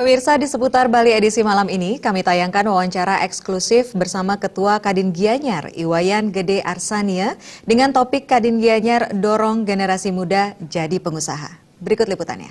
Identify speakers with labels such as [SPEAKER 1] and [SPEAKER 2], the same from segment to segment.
[SPEAKER 1] Pemirsa, di seputar Bali edisi malam ini, kami tayangkan wawancara eksklusif bersama Ketua Kadin Gianyar, Iwayan Gede Arsania, dengan topik Kadin Gianyar dorong generasi muda jadi pengusaha. Berikut liputannya.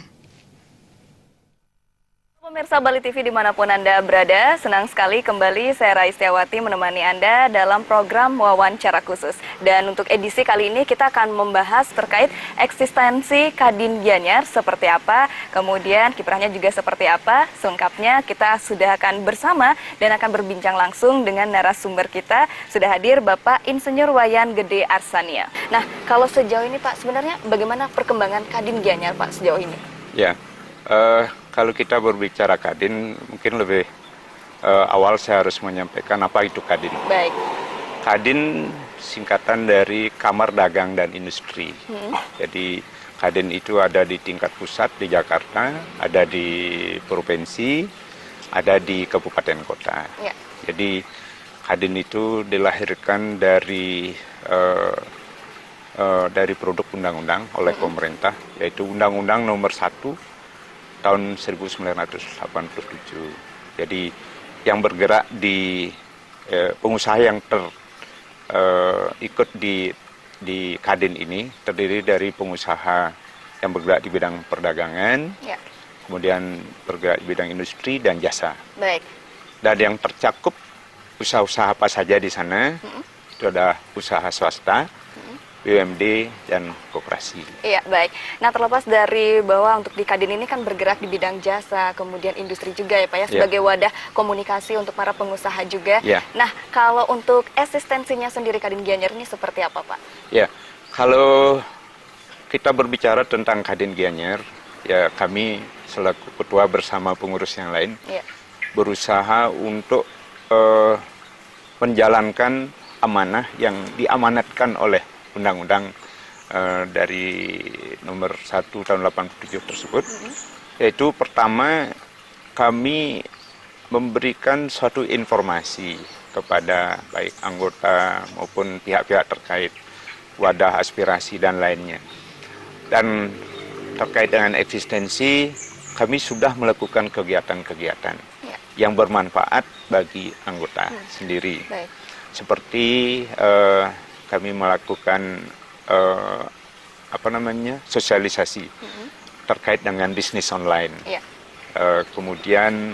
[SPEAKER 2] Pemirsa Bali TV dimanapun Anda berada, senang sekali kembali saya Raistiawati menemani Anda dalam program wawancara khusus. Dan untuk edisi kali ini kita akan membahas terkait eksistensi Kadin Gianyar seperti apa, kemudian kiprahnya juga seperti apa. Selengkapnya kita sudah akan bersama dan akan berbincang langsung dengan narasumber kita. Sudah hadir Bapak Insinyur Wayan Gede Arsania. Nah, kalau sejauh ini Pak, sebenarnya bagaimana perkembangan Kadin Gianyar Pak sejauh ini?
[SPEAKER 3] Ya, kalau kita berbicara Kadin, mungkin lebih awal saya harus menyampaikan apa itu Kadin.
[SPEAKER 2] Baik.
[SPEAKER 3] Kadin singkatan dari Kamar Dagang dan Industri. Jadi Kadin itu ada di tingkat pusat di Jakarta, ada di provinsi, ada di kabupaten kota.
[SPEAKER 2] Ya.
[SPEAKER 3] Jadi Kadin itu dilahirkan dari produk undang-undang oleh pemerintah, yaitu Undang-Undang Nomor 1 tahun 1987. Jadi yang bergerak di pengusaha yang ikut di Kadin ini terdiri dari pengusaha yang bergerak di bidang perdagangan,
[SPEAKER 2] Ya.
[SPEAKER 3] kemudian bergerak di bidang industri dan jasa.
[SPEAKER 2] Baik.
[SPEAKER 3] Dan yang tercakup usaha-usaha apa saja di sana, itu ada usaha swasta, BUMD, dan koperasi.
[SPEAKER 2] Iya, baik. Nah, terlepas dari bahwa untuk di Kadin ini kan bergerak di bidang jasa, kemudian industri juga ya Pak ya, sebagai wadah komunikasi untuk para pengusaha juga.
[SPEAKER 3] Ya.
[SPEAKER 2] Nah, kalau untuk eksistensinya sendiri Kadin Gianyar ini seperti apa Pak?
[SPEAKER 3] Ya, kalau kita berbicara tentang Kadin Gianyar, ya kami selaku ketua bersama pengurus yang lain berusaha untuk menjalankan amanah yang diamanatkan oleh Undang-Undang dari Nomor 1 tahun 87 tersebut, yaitu pertama kami memberikan suatu informasi kepada baik anggota maupun pihak-pihak terkait, wadah aspirasi dan lainnya. Dan terkait dengan eksistensi, kami sudah melakukan kegiatan-kegiatan yang bermanfaat bagi anggota sendiri.
[SPEAKER 2] Baik.
[SPEAKER 3] Seperti kami melakukan sosialisasi terkait dengan bisnis online. Kemudian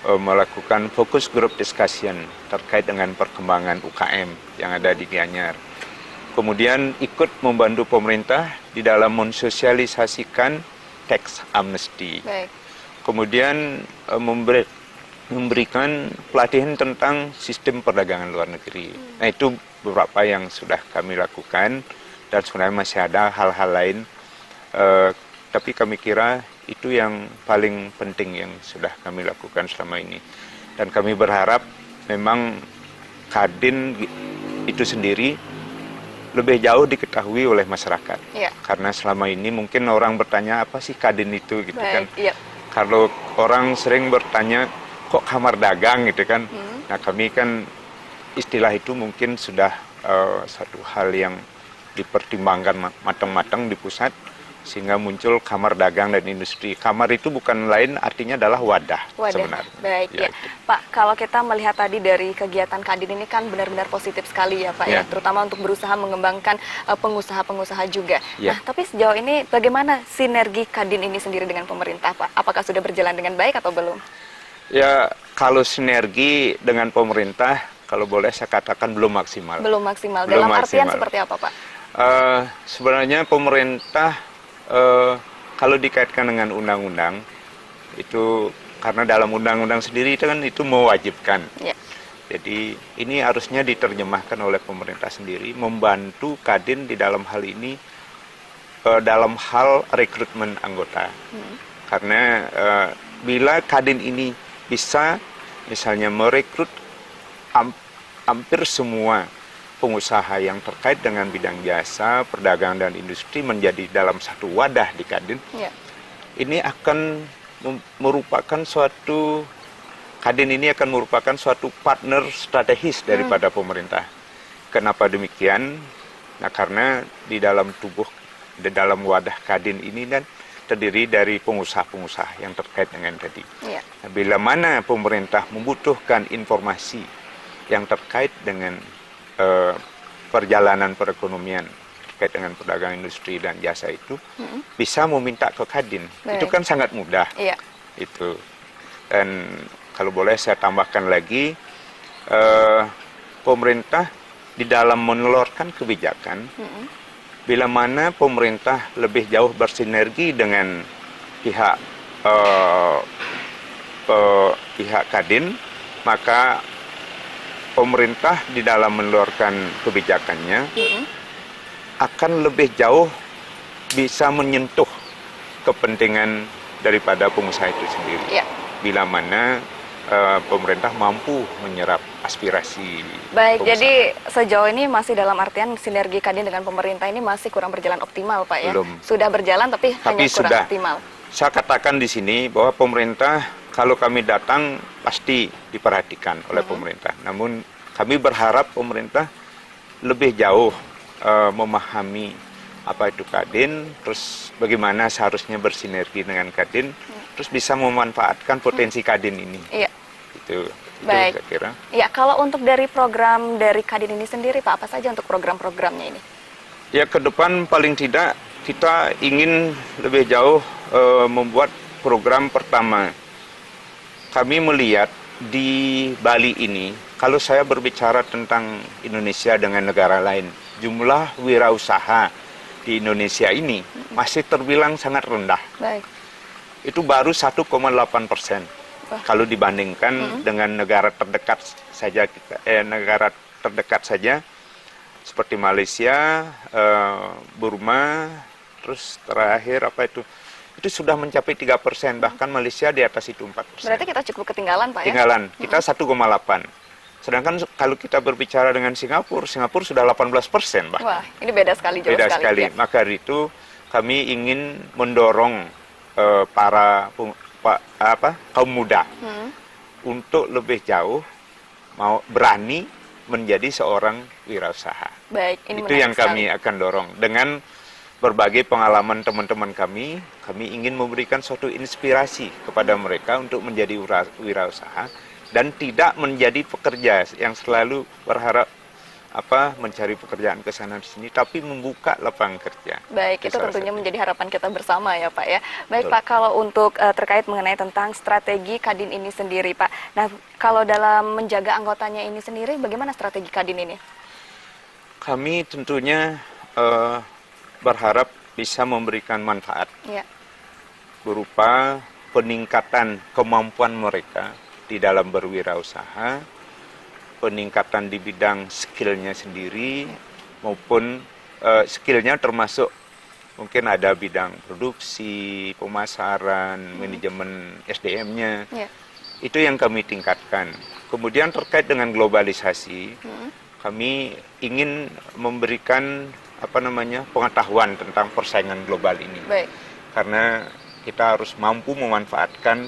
[SPEAKER 3] melakukan fokus group discussion terkait dengan perkembangan UKM yang ada di Gianyar. Kemudian ikut membantu pemerintah di dalam mensosialisasikan tax amnesty.
[SPEAKER 2] Baik.
[SPEAKER 3] Kemudian memberikan pelatihan tentang sistem perdagangan luar negeri. Nah, itu beberapa yang sudah kami lakukan, dan sebenarnya masih ada hal-hal lain, tapi kami kira itu yang paling penting yang sudah kami lakukan selama ini. Dan kami berharap memang Kadin itu sendiri lebih jauh diketahui oleh masyarakat. Karena selama ini mungkin orang bertanya, apa sih Kadin itu gitu. Baik, kan. Kalau orang sering bertanya, kok kamar dagang gitu kan. Nah, kami kan istilah itu mungkin sudah satu hal yang dipertimbangkan matang-matang di pusat, sehingga muncul Kamar Dagang dan Industri. Kamar itu bukan lain, artinya adalah wadah sebenarnya.
[SPEAKER 2] Baik, ya. Pak, kalau kita melihat tadi dari kegiatan Kadin ini kan benar-benar positif sekali ya Pak ya, terutama untuk berusaha mengembangkan pengusaha-pengusaha juga. Nah, tapi sejauh ini bagaimana sinergi Kadin ini sendiri dengan pemerintah Pak? Apakah sudah berjalan dengan baik atau belum?
[SPEAKER 3] Ya, kalau sinergi dengan pemerintah, kalau boleh saya katakan belum maksimal.
[SPEAKER 2] Belum maksimal. Dalam artian seperti apa Pak?
[SPEAKER 3] Sebenarnya pemerintah kalau dikaitkan dengan undang-undang itu, karena dalam undang-undang sendiri itu kan itu mewajibkan. Jadi ini harusnya diterjemahkan oleh pemerintah sendiri, membantu Kadin di dalam hal ini, dalam hal rekrutmen anggota. Karena bila Kadin ini bisa misalnya merekrut hampir semua pengusaha yang terkait dengan bidang jasa, perdagangan dan industri menjadi dalam satu wadah di Kadin, ini akan merupakan suatu, Kadin ini akan merupakan suatu partner strategis daripada pemerintah. Kenapa demikian? Nah, karena di dalam wadah Kadin ini kan terdiri dari pengusaha-pengusaha yang terkait dengan tadi.
[SPEAKER 2] Iya.
[SPEAKER 3] Bila mana pemerintah membutuhkan informasi yang terkait dengan perjalanan perekonomian, terkait dengan perdagangan industri dan jasa itu, bisa meminta ke Kadin.
[SPEAKER 2] Baik.
[SPEAKER 3] Itu kan sangat mudah.
[SPEAKER 2] Iya.
[SPEAKER 3] Itu. Dan kalau boleh saya tambahkan lagi, pemerintah di dalam menelurkan kebijakan, bila mana pemerintah lebih jauh bersinergi dengan pihak pihak Kadin, maka pemerintah di dalam menelurkan kebijakannya akan lebih jauh bisa menyentuh kepentingan daripada pengusaha itu sendiri.
[SPEAKER 2] Iya.
[SPEAKER 3] Bila mana pemerintah mampu menyerap aspirasi
[SPEAKER 2] Baik,
[SPEAKER 3] pengusaha.
[SPEAKER 2] jadi sejauh ini masih dalam artian sinergi Kadin dengan pemerintah ini masih kurang berjalan optimal, Pak ya?
[SPEAKER 3] Belum.
[SPEAKER 2] Sudah berjalan tapi hanya kurang
[SPEAKER 3] sudah.
[SPEAKER 2] optimal.
[SPEAKER 3] Saya katakan di sini bahwa pemerintah kalau kami datang pasti diperhatikan oleh pemerintah. Namun kami berharap pemerintah lebih jauh memahami apa itu Kadin, terus bagaimana seharusnya bersinergi dengan Kadin, terus bisa memanfaatkan potensi Kadin ini.
[SPEAKER 2] Iya.
[SPEAKER 3] Itu
[SPEAKER 2] Baik.
[SPEAKER 3] saya kira.
[SPEAKER 2] Ya, kalau untuk dari program dari Kadin ini sendiri, Pak, apa saja untuk program-programnya ini?
[SPEAKER 3] Ya, ke depan paling tidak kita ingin lebih jauh membuat program pertama. Kami melihat di Bali ini, kalau saya berbicara tentang Indonesia dengan negara lain, jumlah wirausaha di Indonesia ini masih terbilang sangat rendah.
[SPEAKER 2] Baik.
[SPEAKER 3] Itu baru 1,8%. Kalau dibandingkan dengan negara terdekat saja negara terdekat saja seperti Malaysia, Burma, terus terakhir apa itu sudah mencapai 3%, bahkan Malaysia di atas itu 4%.
[SPEAKER 2] Berarti kita cukup ketinggalan, Pak ya?
[SPEAKER 3] Ketinggalan, kita 1,8. Sedangkan kalau kita berbicara dengan Singapura sudah 18% bahkan.
[SPEAKER 2] Wah, ini beda sekali, jauh
[SPEAKER 3] Beda
[SPEAKER 2] sekali.
[SPEAKER 3] sekali.
[SPEAKER 2] Ya.
[SPEAKER 3] Maka dari itu kami ingin mendorong kaum muda untuk lebih jauh mau berani menjadi seorang wirausaha.
[SPEAKER 2] Baik, ini
[SPEAKER 3] Itu yang
[SPEAKER 2] menarik
[SPEAKER 3] kami
[SPEAKER 2] sekali.
[SPEAKER 3] akan dorong. Dengan berbagai pengalaman teman-teman kami ingin memberikan suatu inspirasi kepada mereka untuk menjadi wirausaha dan tidak menjadi pekerja yang selalu berharap mencari pekerjaan ke sana di sini, tapi membuka lapangan kerja.
[SPEAKER 2] Baik, itu
[SPEAKER 3] salah
[SPEAKER 2] tentunya
[SPEAKER 3] satu.
[SPEAKER 2] menjadi harapan kita bersama ya Pak ya. Baik
[SPEAKER 3] Betul.
[SPEAKER 2] Pak, kalau untuk terkait mengenai tentang strategi Kadin ini sendiri Pak. Nah, kalau dalam menjaga anggotanya ini sendiri, bagaimana strategi Kadin ini?
[SPEAKER 3] Kami tentunya berharap bisa memberikan manfaat
[SPEAKER 2] Ya.
[SPEAKER 3] berupa peningkatan kemampuan mereka di dalam berwirausaha, peningkatan di bidang skillnya sendiri, maupun skillnya termasuk mungkin ada bidang produksi, pemasaran, manajemen SDM-nya.
[SPEAKER 2] Ya.
[SPEAKER 3] Itu yang kami tingkatkan. Kemudian terkait dengan globalisasi, kami ingin memberikan pengetahuan tentang persaingan global ini.
[SPEAKER 2] Baik.
[SPEAKER 3] Karena kita harus mampu memanfaatkan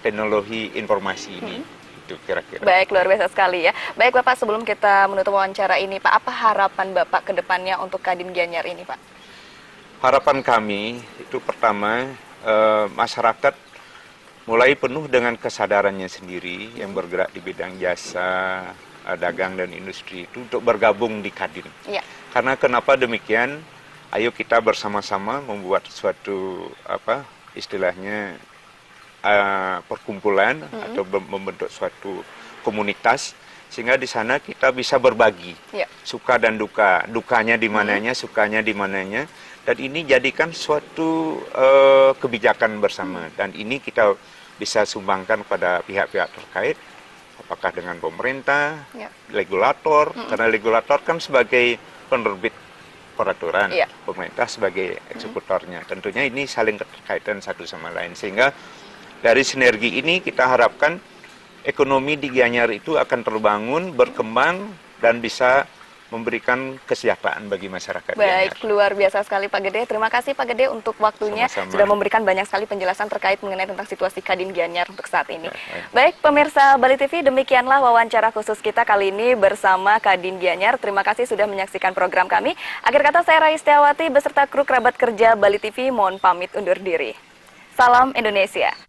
[SPEAKER 3] teknologi informasi ini. Itu kira-kira.
[SPEAKER 2] Baik, luar biasa sekali ya. Baik Bapak, sebelum kita menutup wawancara ini Pak, apa harapan Bapak ke depannya untuk Kadin Gianyar ini Pak?
[SPEAKER 3] Harapan kami itu pertama, masyarakat mulai penuh dengan kesadarannya sendiri yang bergerak di bidang jasa, dagang dan industri itu untuk bergabung di Kadin.
[SPEAKER 2] Iya.
[SPEAKER 3] Karena kenapa demikian? Ayo kita bersama-sama membuat suatu istilahnya perkumpulan atau membentuk suatu komunitas sehingga di sana kita bisa berbagi suka dan duka, dukanya di mananya, sukanya di mananya, dan ini jadikan suatu kebijakan bersama dan ini kita bisa sumbangkan pada pihak-pihak terkait, apakah dengan pemerintah, regulator, karena regulator kan sebagai penerbit peraturan, pemerintah sebagai eksekutornya. Tentunya ini saling terkaitan satu sama lain sehingga dari sinergi ini kita harapkan ekonomi di Gianyar itu akan terbangun, berkembang dan bisa memberikan kesejahteraan bagi masyarakat
[SPEAKER 2] Baik,
[SPEAKER 3] Gianyar.
[SPEAKER 2] luar biasa sekali Pak Gede. Terima kasih Pak Gede untuk waktunya.
[SPEAKER 3] Sama-sama.
[SPEAKER 2] Sudah memberikan banyak sekali penjelasan terkait mengenai tentang situasi Kadin Gianyar untuk saat ini.
[SPEAKER 3] Baik.
[SPEAKER 2] Baik, pemirsa Bali TV, demikianlah wawancara khusus kita kali ini bersama Kadin Gianyar. Terima kasih sudah menyaksikan program kami. Akhir kata, saya Rai Setiawati beserta kru kerabat kerja Bali TV mohon pamit undur diri. Salam Indonesia.